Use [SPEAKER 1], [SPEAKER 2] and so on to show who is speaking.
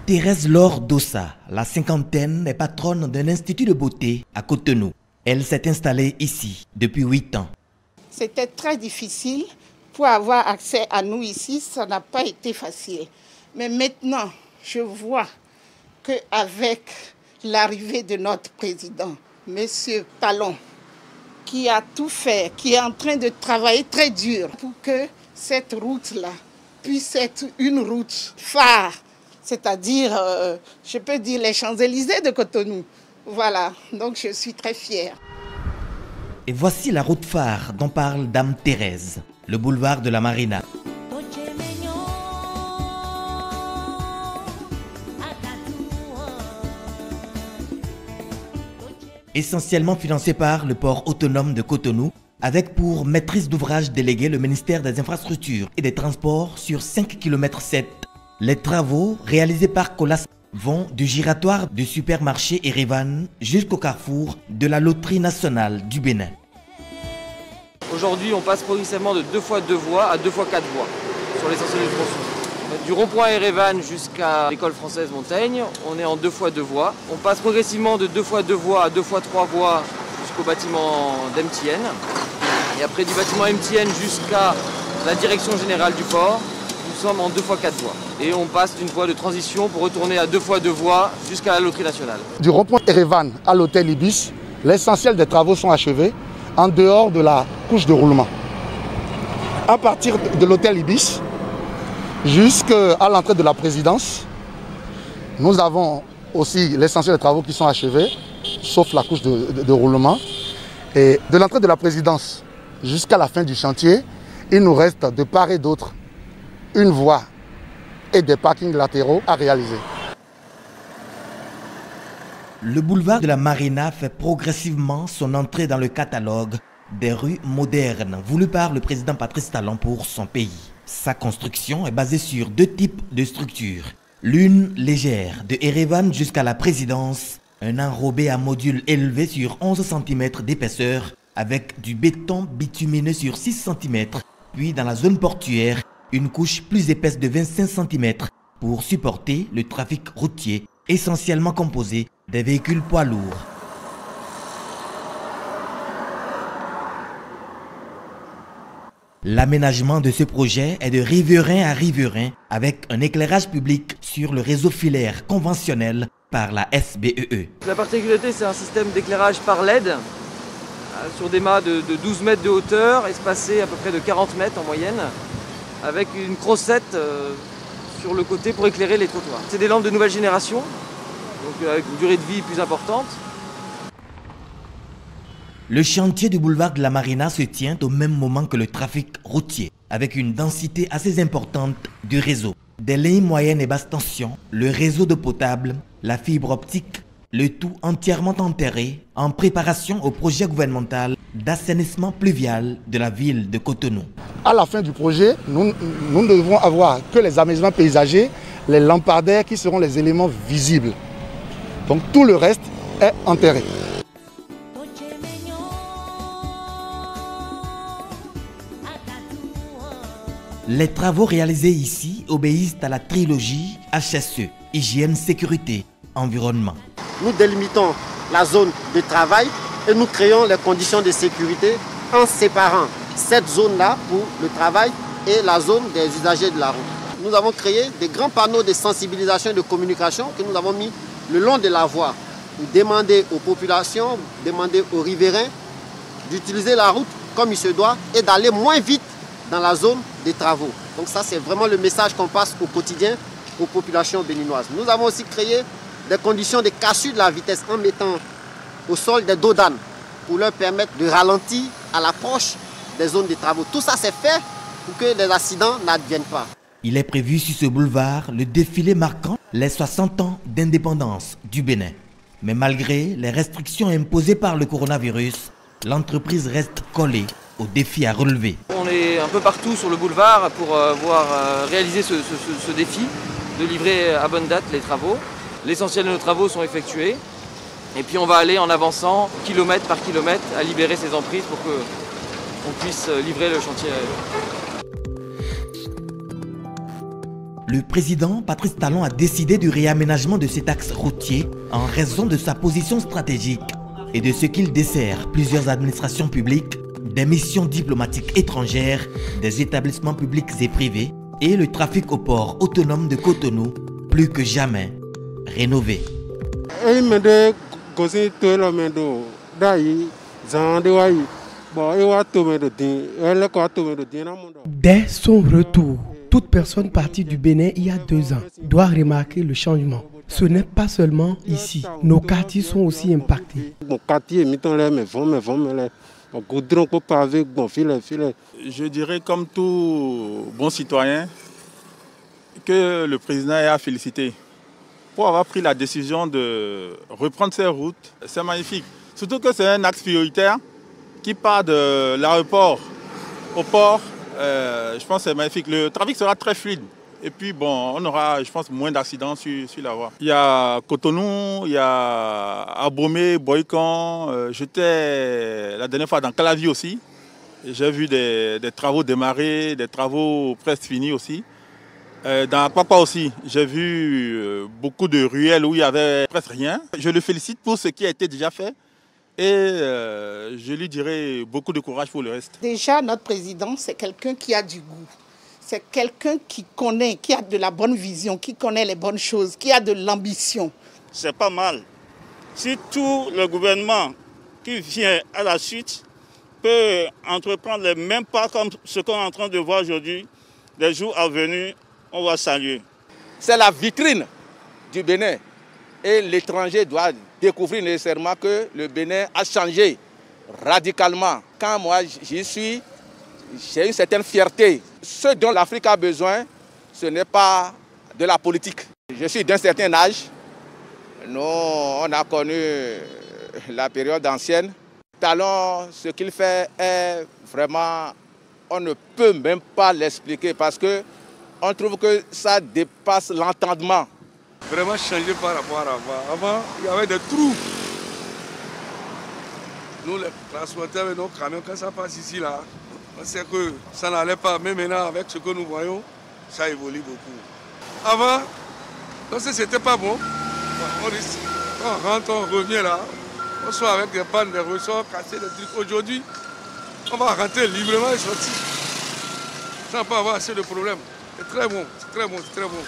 [SPEAKER 1] Thérèse Laure Dossa, la cinquantaine, est patronne d'un institut de beauté à Cotonou. Elle s'est installée ici depuis 8 ans.
[SPEAKER 2] C'était très difficile. Pour avoir accès à nous ici, ça n'a pas été facile. Mais maintenant, je vois qu'avec l'arrivée de notre président, M. Talon, qui a tout fait, qui est en train de travailler très dur pour que cette route-là puisse être une route phare, c'est-à-dire, je peux dire, les Champs-Élysées de Cotonou. Voilà, donc je suis très fière.
[SPEAKER 1] Et voici la route phare dont parle Dame Thérèse, le boulevard de la Marina. Essentiellement financé par le port autonome de Cotonou, avec pour maîtrise d'ouvrage délégué le ministère des Infrastructures et des Transports sur 5,7 km. Les travaux réalisés par Colas vont du giratoire du supermarché Erevan jusqu'au carrefour de la loterie nationale du Bénin.
[SPEAKER 3] Aujourd'hui, on passe progressivement de 2 fois 2 voies à 2 fois 4 voies sur l'essentiel du tronçon. Du rond-point Erevan jusqu'à l'école française Montaigne, on est en 2 fois 2 voies. On passe progressivement de 2 fois 2 voies à 2 fois 3 voies jusqu'au bâtiment d'MTN. Et après du bâtiment MTN jusqu'à la direction générale du port, nous sommes en 2 fois 4 voies. Et on passe d'une voie de transition pour retourner à 2 fois 2 voies jusqu'à la loterie nationale.
[SPEAKER 4] Du rond-point Erevan à l'hôtel Ibis, l'essentiel des travaux sont achevés en dehors de la couche de roulement. À partir de l'hôtel Ibis jusqu'à l'entrée de la présidence, nous avons aussi l'essentiel des travaux qui sont achevés, sauf la couche de roulement. Et de l'entrée de la présidence jusqu'à la fin du chantier, il nous reste de part et d'autre une voie et des parkings latéraux à réaliser.
[SPEAKER 1] Le boulevard de la Marina fait progressivement son entrée dans le catalogue des rues modernes voulues par le président Patrice Talon pour son pays. Sa construction est basée sur 2 types de structures. L'une légère, de Erevan jusqu'à la présidence, un enrobé à module élevé sur 11 cm d'épaisseur avec du béton bitumineux sur 6 cm, puis dans la zone portuaire, une couche plus épaisse de 25 cm pour supporter le trafic routier, essentiellement composé des véhicules poids lourds. L'aménagement de ce projet est de riverain à riverain avec un éclairage public sur le réseau filaire conventionnel par la SBEE.
[SPEAKER 3] La particularité, c'est un système d'éclairage par LED sur des mâts de 12 mètres de hauteur, espacés à peu près de 40 mètres en moyenne, avec une crossette sur le côté pour éclairer les trottoirs. C'est des lampes de nouvelle génération, donc avec une durée de vie plus importante.
[SPEAKER 1] Le chantier du boulevard de la Marina se tient au même moment que le trafic routier, avec une densité assez importante du réseau. Des lignes moyennes et basse tension, le réseau d'eau potable, la fibre optique, le tout entièrement enterré en préparation au projet gouvernemental d'assainissement pluvial de la ville de Cotonou.
[SPEAKER 4] À la fin du projet, nous ne devons avoir que les aménagements paysagers, les lampadaires qui seront les éléments visibles. Donc tout le reste est enterré.
[SPEAKER 1] Les travaux réalisés ici obéissent à la trilogie HSE, hygiène, sécurité, environnement.
[SPEAKER 5] Nous délimitons la zone de travail et nous créons les conditions de sécurité en séparant cette zone-là pour le travail et la zone des usagers de la route. Nous avons créé des grands panneaux de sensibilisation et de communication que nous avons mis le long de la voie pour demander aux populations, demander aux riverains d'utiliser la route comme il se doit et d'aller moins vite dans la zone des travaux. Donc ça, c'est vraiment le message qu'on passe au quotidien aux populations béninoises. Nous avons aussi créé des conditions de cassure de la vitesse en mettant au sol des dos d'âne pour leur permettre de ralentir à l'approche des zones de travaux. Tout ça, c'est fait pour que les accidents n'adviennent pas.
[SPEAKER 1] Il est prévu sur ce boulevard le défilé marquant les 60 ans d'indépendance du Bénin. Mais malgré les restrictions imposées par le coronavirus, l'entreprise reste collée aux défis à relever.
[SPEAKER 3] On est un peu partout sur le boulevard pour voir réaliser ce défi de livrer à bonne date les travaux. L'essentiel de nos travaux sont effectués et puis on va aller en avançant kilomètre par kilomètre à libérer ces emprises pour qu'on puisse livrer le chantier.
[SPEAKER 1] le président Patrice Talon a décidé du réaménagement de cet axe routier en raison de sa position stratégique et de ce qu'il dessert plusieurs administrations publiques, des missions diplomatiques étrangères, des établissements publics et privés et le trafic au port autonome de Cotonou, plus que jamais rénové.
[SPEAKER 6] Dès son retour, toute personne partie du Bénin il y a 2 ans doit remarquer le changement. Ce n'est pas seulement ici, nos quartiers sont aussi impactés.
[SPEAKER 7] Je dirais comme tout bon citoyen que le président est à féliciter pour avoir pris la décision de reprendre ces routes. C'est magnifique, surtout que c'est un axe prioritaire qui part de l'aéroport au port. Je pense que c'est magnifique. Le trafic sera très fluide. Et puis bon, on aura, je pense, moins d'accidents sur la voie. Il y a Cotonou, il y a Abomey, Boykan. J'étais la dernière fois dans Calavi aussi. J'ai vu des travaux démarrer, des travaux presque finis aussi. Dans Akpakpa aussi, j'ai vu beaucoup de ruelles où il n'y avait presque rien. Je le félicite pour ce qui a été déjà fait. Et je lui dirai beaucoup de courage pour le reste.
[SPEAKER 2] Déjà, notre président, c'est quelqu'un qui a du goût. C'est quelqu'un qui connaît, qui a de la bonne vision, qui connaît les bonnes choses, qui a de l'ambition.
[SPEAKER 8] C'est pas mal. Si tout le gouvernement qui vient à la suite peut entreprendre les mêmes pas comme ce qu'on est en train de voir aujourd'hui, les jours à venir, on va saluer.
[SPEAKER 9] C'est la vitrine du Bénin. Et l'étranger doit découvrir nécessairement que le Bénin a changé radicalement. Quand moi j'y suis, j'ai une certaine fierté. Ce dont l'Afrique a besoin, ce n'est pas de la politique. Je suis d'un certain âge. Nous, on a connu la période ancienne. Talon, ce qu'il fait est vraiment... On ne peut même pas l'expliquer parce qu'on trouve que ça dépasse l'entendement.
[SPEAKER 10] Vraiment changé par rapport à avant. Avant, il y avait des trous. Nous, les transporteurs avec nos camions, quand ça passe ici, là, on sait que ça n'allait pas. Mais maintenant, avec ce que nous voyons, ça évolue beaucoup. Avant, c'était pas bon. On rentre, on revient là. On soit avec des pannes, des ressorts, casser des trucs. Aujourd'hui, on va rentrer librement et sortir. Sans pas avoir assez de problèmes. C'est très bon, c'est très bon, c'est très bon.